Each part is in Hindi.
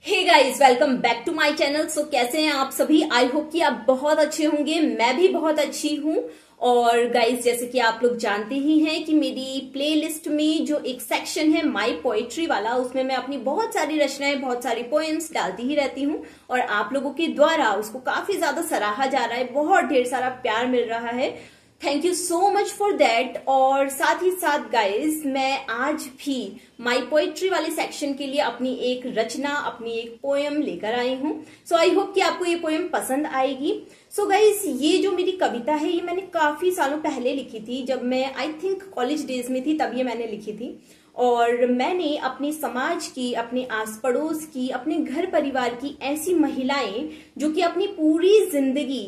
Hey guys, welcome back to my channel. So कैसे हैं आप सभी? आई होप कि आप बहुत अच्छे होंगे। मैं भी बहुत अच्छी हूँ। और गाइस, जैसे कि आप लोग जानते ही हैं कि मेरी प्लेलिस्ट में जो एक सेक्शन है माय पोएट्री वाला, उसमें मैं अपनी बहुत सारी रचनाएं, बहुत सारी पोएम्स डालती ही रहती हूँ और आप लोगों के द्वारा उसको काफी ज्यादा सराहा जा रहा है, बहुत ढेर सारा प्यार मिल रहा है। Thank you so much for that. और साथ ही साथ गाइज, मैं आज भी माय पोएट्री वाले सेक्शन के लिए अपनी एक रचना, अपनी एक पोएम लेकर आई हूँ। सो आई होप कि आपको ये पोएम पसंद आएगी। सो गाइज, ये जो मेरी कविता है, ये मैंने काफी सालों पहले लिखी थी, जब मैं आई थिंक कॉलेज डेज में थी, तब ये मैंने लिखी थी। और मैंने अपने समाज की, अपने आस पड़ोस की, अपने घर परिवार की ऐसी महिलाएं जो कि अपनी पूरी जिंदगी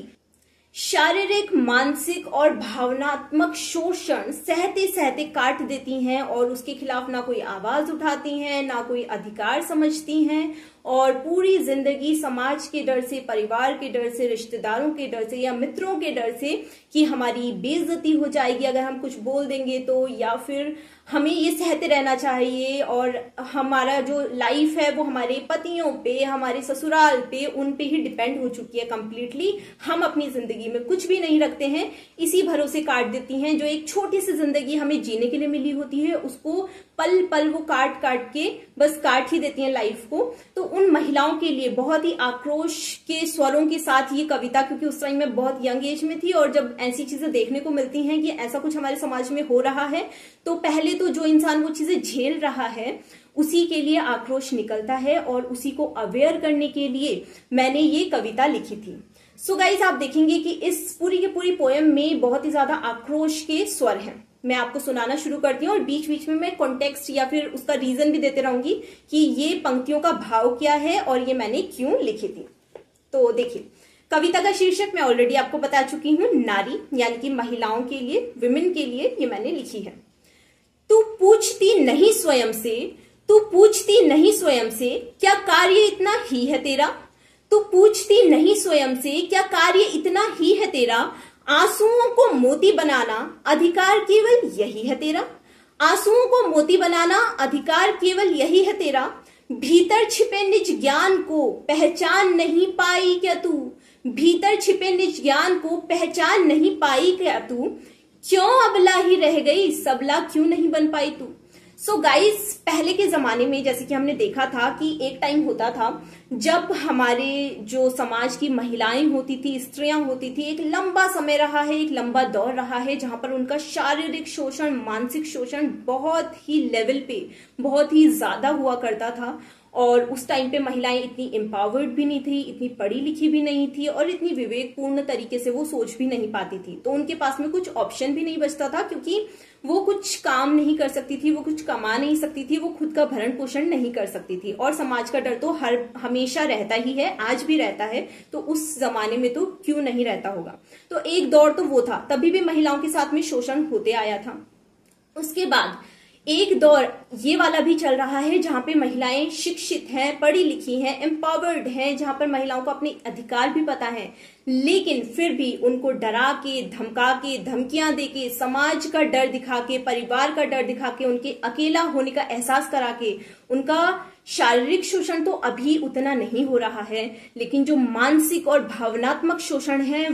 शारीरिक, मानसिक और भावनात्मक शोषण सहते सहते काट देती हैं और उसके खिलाफ ना कोई आवाज उठाती हैं, ना कोई अधिकार समझती हैं, और पूरी जिंदगी समाज के डर से, परिवार के डर से, रिश्तेदारों के डर से या मित्रों के डर से कि हमारी बेइज्जती हो जाएगी अगर हम कुछ बोल देंगे तो, या फिर हमें ये सहते रहना चाहिए और हमारा जो लाइफ है वो हमारे पतियों पे, हमारे ससुराल पे, उन पे ही डिपेंड हो चुकी है कंप्लीटली। हम अपनी जिंदगी में कुछ भी नहीं रखते हैं, इसी भरोसे काट देती हैं। जो एक छोटी सी जिंदगी हमें जीने के लिए मिली होती है, उसको पल पल वो काट काट के बस काट ही देती हैं लाइफ को। तो उन महिलाओं के लिए बहुत ही आक्रोश के स्वरों के साथ ये कविता, क्योंकि उस टाइम मैं बहुत यंग एज में थी और जब ऐसी चीजें देखने को मिलती हैं कि ऐसा कुछ हमारे समाज में हो रहा है, तो पहले तो जो इंसान वो चीजें झेल रहा है उसी के लिए आक्रोश निकलता है और उसी को अवेयर करने के लिए मैंने ये कविता लिखी थी। सो गाइज, आप देखेंगे कि इस पूरी की पूरी पोएम में बहुत ही ज्यादा आक्रोश के स्वर हैं। मैं आपको सुनाना शुरू करती हूँ और बीच बीच में मैं कॉन्टेक्स्ट या फिर उसका रीजन भी देते रहूंगी कि ये पंक्तियों का भाव क्या है और ये मैंने क्यों लिखी थी। तो देखिए, कविता का शीर्षक मैं ऑलरेडी आपको बता चुकी हूँ, नारी, यानी कि महिलाओं के लिए, विमेन के लिए ये मैंने लिखी है। तू पूछती नहीं स्वयं से, तू पूछती नहीं स्वयं से, क्या कार्य इतना ही है तेरा? तू पूछती नहीं स्वयं से, क्या कार्य इतना ही है तेरा? आंसुओं को मोती बनाना अधिकार केवल यही है तेरा? आंसुओं को मोती बनाना अधिकार केवल यही है तेरा? भीतर छिपे निज ज्ञान को पहचान नहीं पाई क्या तू? भीतर छिपे निज ज्ञान को पहचान नहीं पाई क्या तू? क्यों अबला ही रह गई, सबला क्यों नहीं बन पाई तू? सो गाइस, पहले के जमाने में जैसे कि हमने देखा था कि एक टाइम होता था जब हमारे जो समाज की महिलाएं होती थी, स्त्रियां होती थी, एक लंबा समय रहा है, एक लंबा दौर रहा है जहां पर उनका शारीरिक शोषण, मानसिक शोषण बहुत ही लेवल पे, बहुत ही ज्यादा हुआ करता था। और उस टाइम पे महिलाएं इतनी एम्पावर्ड भी नहीं थी, इतनी पढ़ी लिखी भी नहीं थी और इतनी विवेकपूर्ण तरीके से वो सोच भी नहीं पाती थी। तो उनके पास में कुछ ऑप्शन भी नहीं बचता था, क्योंकि वो कुछ काम नहीं कर सकती थी, वो कुछ कमा नहीं सकती थी, वो खुद का भरण पोषण नहीं कर सकती थी। और समाज का डर तो हमेशा रहता ही है, आज भी रहता है, तो उस जमाने में तो क्यों नहीं रहता होगा। तो एक दौर तो वो था, तभी भी महिलाओं के साथ में शोषण होते आया था। उसके बाद एक दौर ये वाला भी चल रहा है जहां पे महिलाएं शिक्षित हैं, पढ़ी लिखी हैं, एम्पावर्ड हैं, जहां पर महिलाओं को अपने अधिकार भी पता है, लेकिन फिर भी उनको डरा के, धमका के, धमकियां दे के, समाज का डर दिखा के, परिवार का डर दिखा के, उनके अकेला होने का एहसास करा के, उनका शारीरिक शोषण तो अभी उतना नहीं हो रहा है, लेकिन जो मानसिक और भावनात्मक शोषण है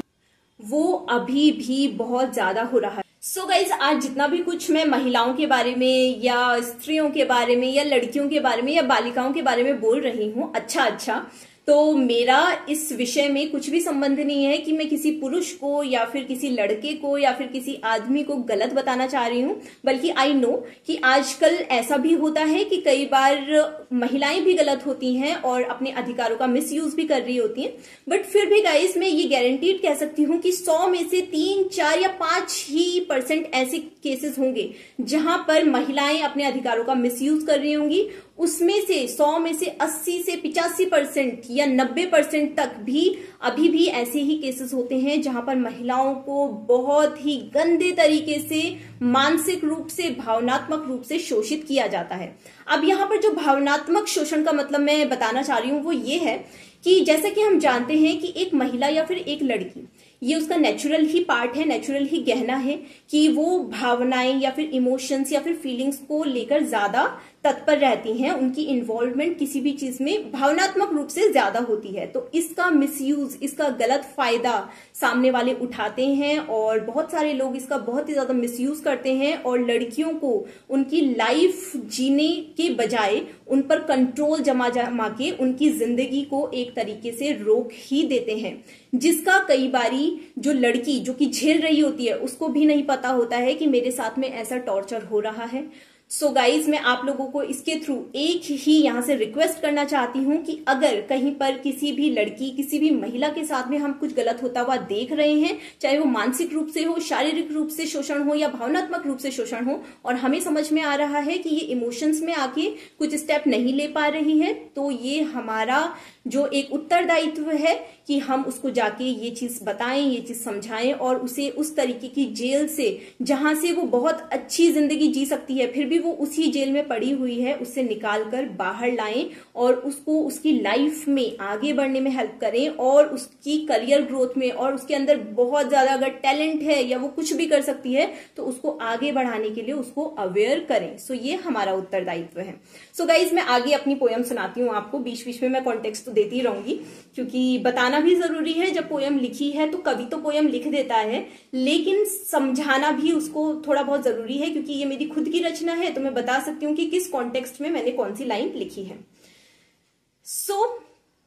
वो अभी भी बहुत ज्यादा हो रहा है। सो गाइज, आज जितना भी कुछ मैं महिलाओं के बारे में या स्त्रियों के बारे में या लड़कियों के बारे में या बालिकाओं के बारे में बोल रही हूँ, अच्छा, तो मेरा इस विषय में कुछ भी संबंध नहीं है कि मैं किसी पुरुष को या फिर किसी लड़के को या फिर किसी आदमी को गलत बताना चाह रही हूँ, बल्कि आई नो कि आजकल ऐसा भी होता है कि कई बार महिलाएं भी गलत होती हैं और अपने अधिकारों का मिसयूज भी कर रही होती हैं। बट फिर भी गाइस, मैं ये गारंटीड कह सकती हूँ कि 100 में से 3, 4 या 5 ही % ऐसे केसेस होंगे जहां पर महिलाएं अपने अधिकारों का मिसयूज कर रही होंगी। उसमें से 100 में से 80 से 85% या 90% तक भी अभी भी ऐसे ही केसेस होते हैं जहां पर महिलाओं को बहुत ही गंदे तरीके से, मानसिक रूप से, भावनात्मक रूप से शोषित किया जाता है। अब यहाँ पर जो भावनात्मक शोषण का मतलब मैं बताना चाह रही हूँ वो ये है कि जैसा कि हम जानते हैं कि एक महिला या फिर एक लड़की ये उसका नेचुरल ही पार्ट है, नेचुरल ही गहना है कि वो भावनाएं या फिर इमोशंस या फिर फीलिंग्स को लेकर ज्यादा तत्पर रहती हैं, उनकी इन्वॉल्वमेंट किसी भी चीज में भावनात्मक रूप से ज्यादा होती है। तो इसका मिसयूज, इसका गलत फायदा सामने वाले उठाते हैं और बहुत सारे लोग इसका बहुत ही ज्यादा मिसयूज करते हैं और लड़कियों को उनकी लाइफ जीने के बजाय उन पर कंट्रोल जमा के उनकी जिंदगी को एक तरीके से रोक ही देते हैं, जिसका कई बारी जो लड़की जो कि झेल रही होती है उसको भी नहीं पता होता है कि मेरे साथ में ऐसा टॉर्चर हो रहा है। सो गाइज, मैं आप लोगों को इसके थ्रू एक ही यहां से रिक्वेस्ट करना चाहती हूं कि अगर कहीं पर किसी भी लड़की, किसी भी महिला के साथ में हम कुछ गलत होता हुआ देख रहे हैं, चाहे वो मानसिक रूप से हो, शारीरिक रूप से शोषण हो या भावनात्मक रूप से शोषण हो, और हमें समझ में आ रहा है कि ये इमोशंस में आके कुछ स्टेप नहीं ले पा रही है, तो ये हमारा जो एक उत्तरदायित्व है कि हम उसको जाके ये चीज बताएं, ये चीज समझाएं और उसे उस तरीके की जेल से, जहां से वो बहुत अच्छी जिंदगी जी सकती है फिर भी वो उसी जेल में पड़ी हुई है, उससे निकालकर बाहर लाएं और उसको उसकी लाइफ में आगे बढ़ने में हेल्प करें और उसकी करियर ग्रोथ में, और उसके अंदर बहुत ज्यादा अगर टैलेंट है या वो कुछ भी कर सकती है तो उसको आगे बढ़ाने के लिए उसको अवेयर करें। सो ये हमारा उत्तरदायित्व है। सो गाइज, मैं आगे अपनी पोयम सुनाती हूँ आपको, बीच बीच में मैं कॉन्टेक्स्ट तो देती रहूंगी क्योंकि बताना भी जरूरी है। जब पोयम लिखी है तो कवि तो पोयम लिख देता है, लेकिन समझाना भी उसको थोड़ा बहुत जरूरी है क्योंकि ये मेरी खुद की रचना है, तो मैं बता सकती हूँ कि किस कॉन्टेक्स्ट में मैंने कौन सी लाइन लिखी है। सो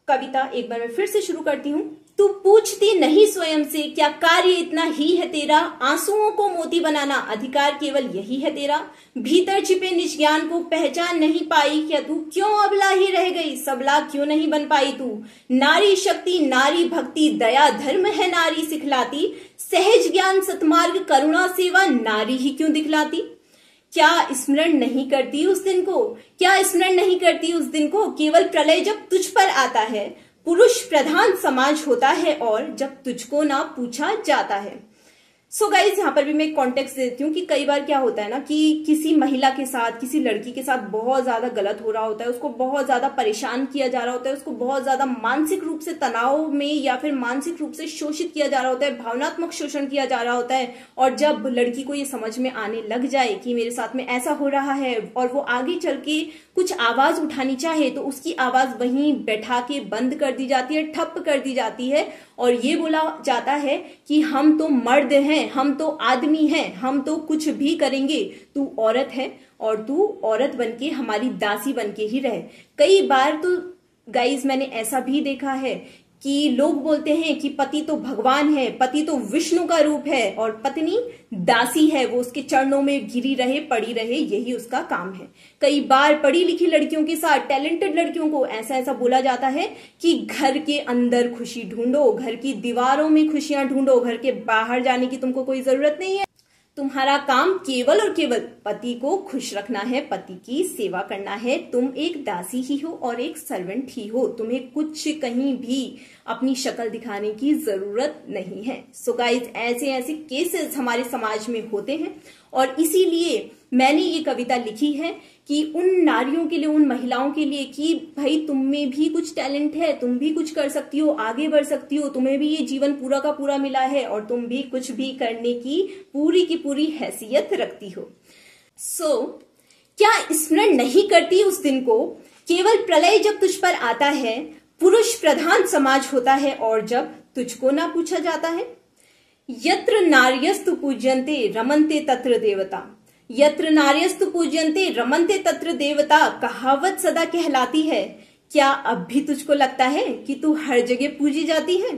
कविता एक बार मैं फिर से शुरू करती हूँ। तू पूछती नहीं स्वयं से क्या कार्य इतना ही है तेरा, आंसुओं को मोती बनाना अधिकार केवल यही है तेरा, भीतर छिपे निज ज्ञान को पहचान नहीं पाई क्या तू, क्यों अबला ही रह गई सबला क्यों नहीं बन पाई तू, नारी शक्ति नारी भक्ति दया धर्म है नारी सिखलाती, सहज ज्ञान सतमार्ग करुणा सेवा नारी ही क्यों दिखलाती, क्या स्मरण नहीं करती उस दिन को, क्या स्मरण नहीं करती उस दिन को, केवल प्रलय जब तुझ पर आता है, पुरुष प्रधान समाज होता है और जब तुझको ना पूछा जाता है। सो गाइज, यहाँ पर भी मैं एक कॉन्टेक्स्ट देती हूँ कि कई बार क्या होता है ना कि किसी महिला के साथ, किसी लड़की के साथ बहुत ज्यादा गलत हो रहा होता है, उसको बहुत ज्यादा परेशान किया जा रहा होता है, उसको बहुत ज्यादा मानसिक रूप से तनाव में या फिर मानसिक रूप से शोषित किया जा रहा होता है, भावनात्मक शोषण किया जा रहा होता है। और जब लड़की को ये समझ में आने लग जाए कि मेरे साथ में ऐसा हो रहा है और वो आगे चल के कुछ आवाज उठानी चाहे तो उसकी आवाज वहीं बैठा के बंद कर दी जाती है, ठप कर दी जाती है और ये बोला जाता है कि हम तो मर्द हैं, हम तो आदमी हैं, हम तो कुछ भी करेंगे, तू औरत है और तू औरत बनके हमारी दासी बनके ही रहे। कई बार तो गाइज मैंने ऐसा भी देखा है कि लोग बोलते हैं कि पति तो भगवान है, पति तो विष्णु का रूप है और पत्नी दासी है, वो उसके चरणों में गिरी रहे, पड़ी रहे, यही उसका काम है। कई बार पढ़ी लिखी लड़कियों के साथ, टैलेंटेड लड़कियों को ऐसा बोला जाता है कि घर के अंदर खुशी ढूंढो, घर की दीवारों में खुशियां ढूंढो, घर के बाहर जाने की तुमको कोई जरूरत नहीं है, तुम्हारा काम केवल और केवल पति को खुश रखना है, पति की सेवा करना है, तुम एक दासी ही हो और एक सर्वेंट ही हो, तुम्हें कुछ कहीं भी अपनी शक्ल दिखाने की जरूरत नहीं है। सो गाइज, ऐसे केसेस हमारे समाज में होते हैं और इसीलिए मैंने ये कविता लिखी है कि उन नारियों के लिए, उन महिलाओं के लिए कि भाई तुम में भी कुछ टैलेंट है, तुम भी कुछ कर सकती हो, आगे बढ़ सकती हो, तुम्हें भी ये जीवन पूरा का पूरा मिला है और तुम भी कुछ भी करने की पूरी हैसियत रखती हो। सो क्या स्मरण नहीं करती उस दिन को, केवल प्रलय जब तुझ पर आता है, पुरुष प्रधान समाज होता है और जब तुझको ना पूछा जाता है। यत्र नार्यस्तु पूज्यन्ते रमन्ते तत्र देवता, यत्र नार्यस्तु पूज्यन्ते रमन्ते तत्र देवता कहावत सदा कहलाती है, क्या अब भी तुझको लगता है कि तू हर जगह पूजी जाती है,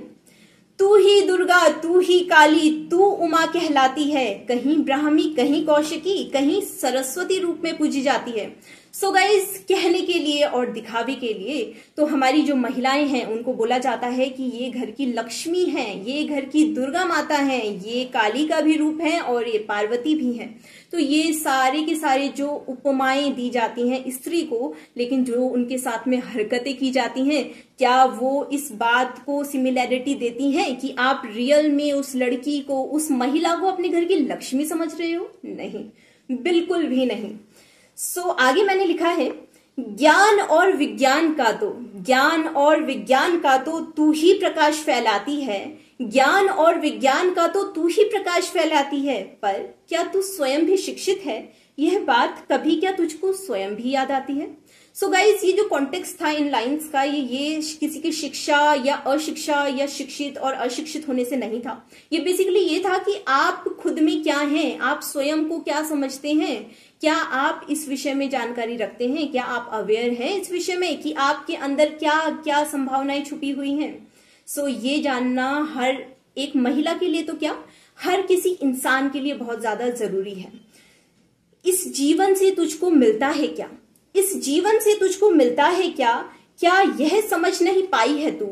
तू ही दुर्गा, तू ही काली, तू उमा कहलाती है, कहीं ब्राह्मी, कहीं कौशिकी, कहीं सरस्वती रूप में पूजी जाती है। सो गाइज, कहने के लिए और दिखावे के लिए तो हमारी जो महिलाएं हैं उनको बोला जाता है कि ये घर की लक्ष्मी हैं, ये घर की दुर्गा माता हैं, ये काली का भी रूप है और ये पार्वती भी हैं। तो ये सारे के सारे जो उपमाएं दी जाती हैं स्त्री को, लेकिन जो उनके साथ में हरकतें की जाती हैं, क्या वो इस बात को सिमिलैरिटी देती हैं कि आप रियल में उस लड़की को, उस महिला को अपने घर की लक्ष्मी समझ रहे हो? नहीं, बिल्कुल भी नहीं। सो आगे मैंने लिखा है, ज्ञान और विज्ञान का तो, ज्ञान और विज्ञान का तो तू ही प्रकाश फैलाती है, ज्ञान और विज्ञान का तो तू ही प्रकाश फैलाती है, पर क्या तू स्वयं भी शिक्षित है? यह बात कभी क्या तुझको स्वयं भी याद आती है? सो गाइज, ये जो कॉन्टेक्स्ट था इन लाइंस का, ये किसी की शिक्षा या अशिक्षा या शिक्षित और अशिक्षित होने से नहीं था। ये बेसिकली ये था कि आप खुद में क्या हैं, आप स्वयं को क्या समझते हैं, क्या आप इस विषय में जानकारी रखते हैं, क्या आप अवेयर हैं इस विषय में कि आपके अंदर क्या क्या संभावनाएं छुपी हुई हैं। सो ये जानना हर एक महिला के लिए, तो क्या हर किसी इंसान के लिए बहुत ज्यादा जरूरी है। इस जीवन से तुझको मिलता है क्या? इस जीवन से तुझको मिलता है क्या? क्या यह समझ नहीं पाई है तू?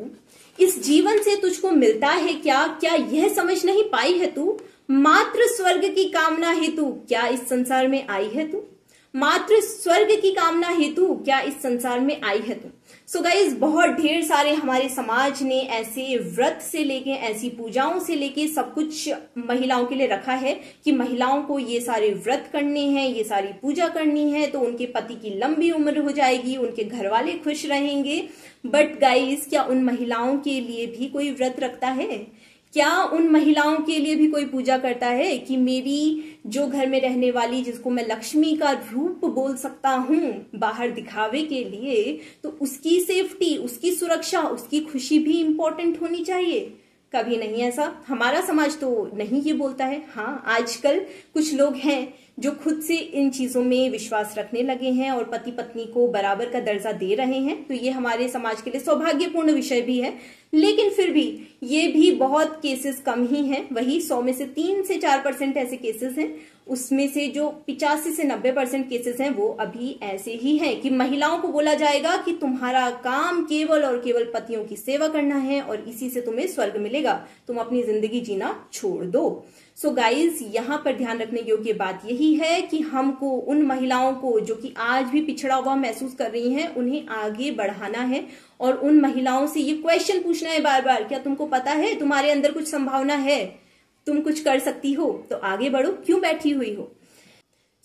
इस जीवन से तुझको मिलता है क्या? क्या यह समझ नहीं पाई है तू? मात्र स्वर्ग की कामना हेतु क्या इस संसार में आई है तू? मात्र स्वर्ग की कामना हेतु क्या इस संसार में आई है तू? सो गाइज, बहुत ढेर सारे हमारे समाज ने ऐसे व्रत से लेके, ऐसी पूजाओं से लेके सब कुछ महिलाओं के लिए रखा है कि महिलाओं को ये सारे व्रत करने हैं, ये सारी पूजा करनी है, तो उनके पति की लंबी उम्र हो जाएगी, उनके घर वाले खुश रहेंगे। बट गाइज, क्या उन महिलाओं के लिए भी कोई व्रत रखता है? क्या उन महिलाओं के लिए भी कोई पूजा करता है कि मेरी जो घर में रहने वाली, जिसको मैं लक्ष्मी का रूप बोल सकता हूं बाहर दिखावे के लिए, तो उसकी सेफ्टी, उसकी सुरक्षा, उसकी खुशी भी इंपॉर्टेंट होनी चाहिए? कभी नहीं। ऐसा हमारा समाज तो नहीं ये बोलता है। हाँ, आजकल कुछ लोग हैं जो खुद से इन चीजों में विश्वास रखने लगे हैं और पति पत्नी को बराबर का दर्जा दे रहे हैं, तो ये हमारे समाज के लिए सौभाग्यपूर्ण विषय भी है। लेकिन फिर भी ये भी बहुत केसेस कम ही हैं। वही 100 में से 3 से 4% ऐसे केसेस हैं, उसमें से जो 85 से 90% केसेस हैं वो अभी ऐसे ही हैं कि महिलाओं को बोला जाएगा कि तुम्हारा काम केवल और केवल पतियों की सेवा करना है और इसी से तुम्हें स्वर्ग मिलेगा, तुम अपनी जिंदगी जीना छोड़ दो। सो गाइज, यहाँ पर ध्यान रखने योग्य बात यही है कि हमको उन महिलाओं को जो कि आज भी पिछड़ा हुआ महसूस कर रही हैं, उन्हें आगे बढ़ाना है और उन महिलाओं से ये क्वेश्चन पूछना है बार बार, क्या तुमको पता है तुम्हारे अंदर कुछ संभावना है, तुम कुछ कर सकती हो, तो आगे बढ़ो, क्यों बैठी हुई हो?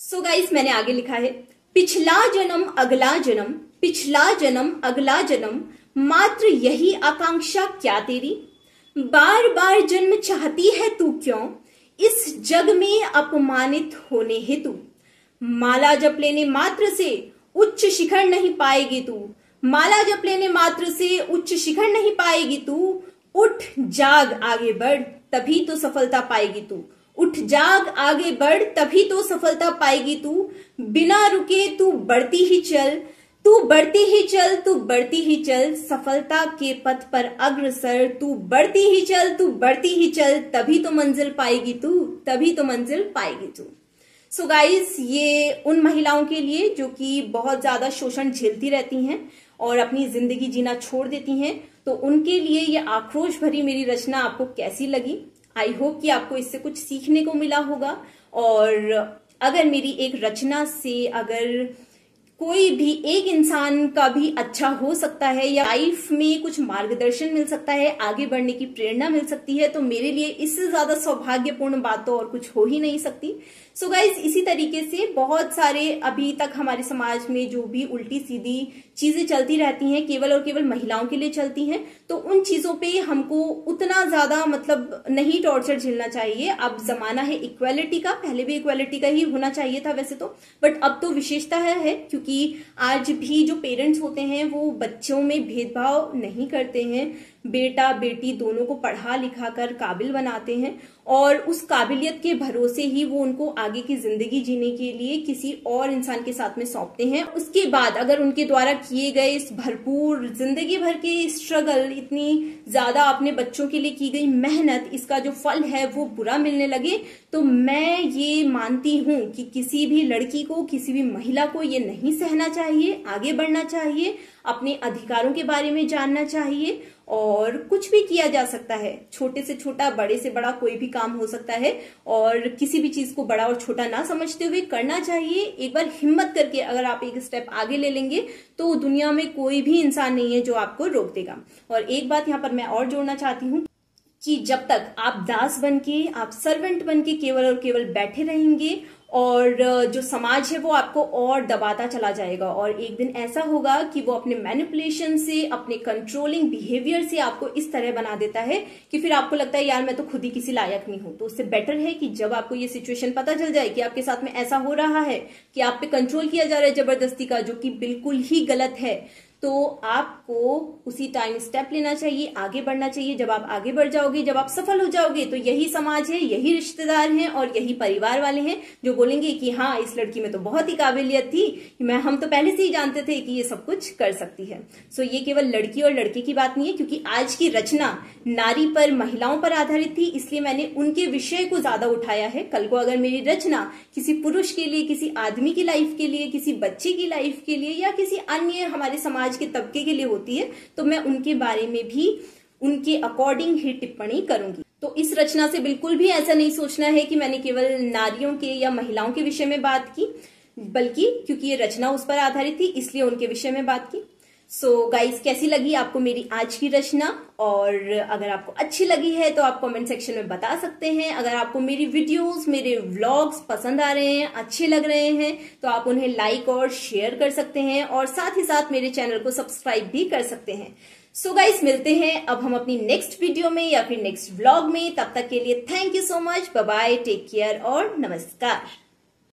सो गाइस, मैंने आगे लिखा है, पिछला जन्म अगला जन्म, पिछला जन्म अगला जन्म, मात्र यही आकांक्षा क्या तेरी? बार बार जन्म चाहती है तू क्यों इस जग में अपमानित होने हेतु? माला जप लेने मात्र से उच्च शिखर नहीं पाएगी तू, माला जप लेने मात्र से उच्च शिखर नहीं पाएगी तू। उठ जाग आगे बढ़, तभी तो सफलता पाएगी तू। उठ जाग आगे बढ़, तभी तो सफलता पाएगी तू। बिना रुके तू बढ़ती ही चल, तू बढ़ती ही चल, तू बढ़ती ही चल, सफलता के पथ पर अग्रसर। तू बढ़ती ही चल, तू बढ़ती ही चल, तभी तो मंजिल पाएगी तू, तभी तो मंजिल पाएगी तू। सो गाइस, ये उन महिलाओं के लिए जो कि बहुत ज्यादा शोषण झेलती रहती हैं और अपनी जिंदगी जीना छोड़ देती हैं, तो उनके लिए ये आक्रोश भरी मेरी रचना आपको कैसी लगी? आई होप कि आपको इससे कुछ सीखने को मिला होगा। और अगर मेरी एक रचना से अगर कोई भी एक इंसान का भी अच्छा हो सकता है या लाइफ में कुछ मार्गदर्शन मिल सकता है, आगे बढ़ने की प्रेरणा मिल सकती है, तो मेरे लिए इससे ज्यादा सौभाग्यपूर्ण बात तो और कुछ हो ही नहीं सकती। सो गाइज, इसी तरीके से बहुत सारे अभी तक हमारे समाज में जो भी उल्टी सीधी चीजें चलती रहती हैं, केवल और केवल महिलाओं के लिए चलती हैं, तो उन चीजों पे हमको उतना ज्यादा मतलब नहीं टॉर्चर झेलना चाहिए। अब जमाना है इक्वालिटी का, पहले भी इक्वालिटी का ही होना चाहिए था वैसे तो, बट अब तो विशेषता है क्योंकि आज भी जो पेरेंट्स होते हैं वो बच्चों में भेदभाव नहीं करते हैं, बेटा बेटी दोनों को पढ़ा लिखा कर काबिल बनाते हैं और उस काबिलियत के भरोसे ही वो उनको आगे की जिंदगी जीने के लिए किसी और इंसान के साथ में सौंपते हैं। उसके बाद अगर उनके द्वारा किए गए इस भरपूर जिंदगी भर के स्ट्रगल, इतनी ज्यादा अपने बच्चों के लिए की गई मेहनत, इसका जो फल है वो बुरा मिलने लगे, तो मैं ये मानती हूं कि किसी भी लड़की को, किसी भी महिला को ये नहीं सहना चाहिए, आगे बढ़ना चाहिए, अपने अधिकारों के बारे में जानना चाहिए और कुछ भी किया जा सकता है। छोटे से छोटा, बड़े से बड़ा कोई भी काम हो सकता है और किसी भी चीज को बड़ा और छोटा ना समझते हुए करना चाहिए। एक बार हिम्मत करके अगर आप एक स्टेप आगे ले लेंगे तो दुनिया में कोई भी इंसान नहीं है जो आपको रोक देगा। और एक बात यहाँ पर मैं और जोड़ना चाहती हूँ कि जब तक आप दास बन के, आप सर्वेंट बन के केवल और केवल बैठे रहेंगे और जो समाज है वो आपको और दबाता चला जाएगा, और एक दिन ऐसा होगा कि वो अपने मैनिपुलेशन से, अपने कंट्रोलिंग बिहेवियर से आपको इस तरह बना देता है कि फिर आपको लगता है यार मैं तो खुद ही किसी लायक नहीं हूं। तो उससे बेटर है कि जब आपको ये सिचुएशन पता चल जाए कि आपके साथ में ऐसा हो रहा है कि आप पे कंट्रोल किया जा रहा है जबरदस्ती का, जो कि बिल्कुल ही गलत है, तो आपको उसी टाइम स्टेप लेना चाहिए, आगे बढ़ना चाहिए। जब आप आगे बढ़ जाओगे, जब आप सफल हो जाओगे, तो यही समाज है, यही रिश्तेदार हैं और यही परिवार वाले हैं जो बोलेंगे कि हाँ इस लड़की में तो बहुत ही काबिलियत थी, हम तो पहले से ही जानते थे कि ये सब कुछ कर सकती है। सो ये केवल लड़की और लड़के की बात नहीं है, क्योंकि आज की रचना नारी पर, महिलाओं पर आधारित थी, इसलिए मैंने उनके विषय को ज्यादा उठाया है। कल को अगर मेरी रचना किसी पुरुष के लिए, किसी आदमी की लाइफ के लिए, किसी बच्चे की लाइफ के लिए या किसी अन्य हमारे समाज के तबके के लिए होती है, तो मैं उनके बारे में भी उनके अकॉर्डिंग ही टिप्पणी करूंगी। तो इस रचना से बिल्कुल भी ऐसा नहीं सोचना है कि मैंने केवल नारियों के या महिलाओं के विषय में बात की, बल्कि क्योंकि ये रचना उस पर आधारित थी इसलिए उनके विषय में बात की। सो गाइस, कैसी लगी आपको मेरी आज की रचना? और अगर आपको अच्छी लगी है तो आप कमेंट सेक्शन में बता सकते हैं। अगर आपको मेरी वीडियोस, मेरे व्लॉग्स पसंद आ रहे हैं, अच्छे लग रहे हैं, तो आप उन्हें लाइक और शेयर कर सकते हैं, और साथ ही साथ मेरे चैनल को सब्सक्राइब भी कर सकते हैं। सो गाइस, मिलते हैं अब हम अपनी नेक्स्ट वीडियो में या फिर नेक्स्ट व्लॉग में। तब तक के लिए thank you so much, bye bye, take care और नमस्कार।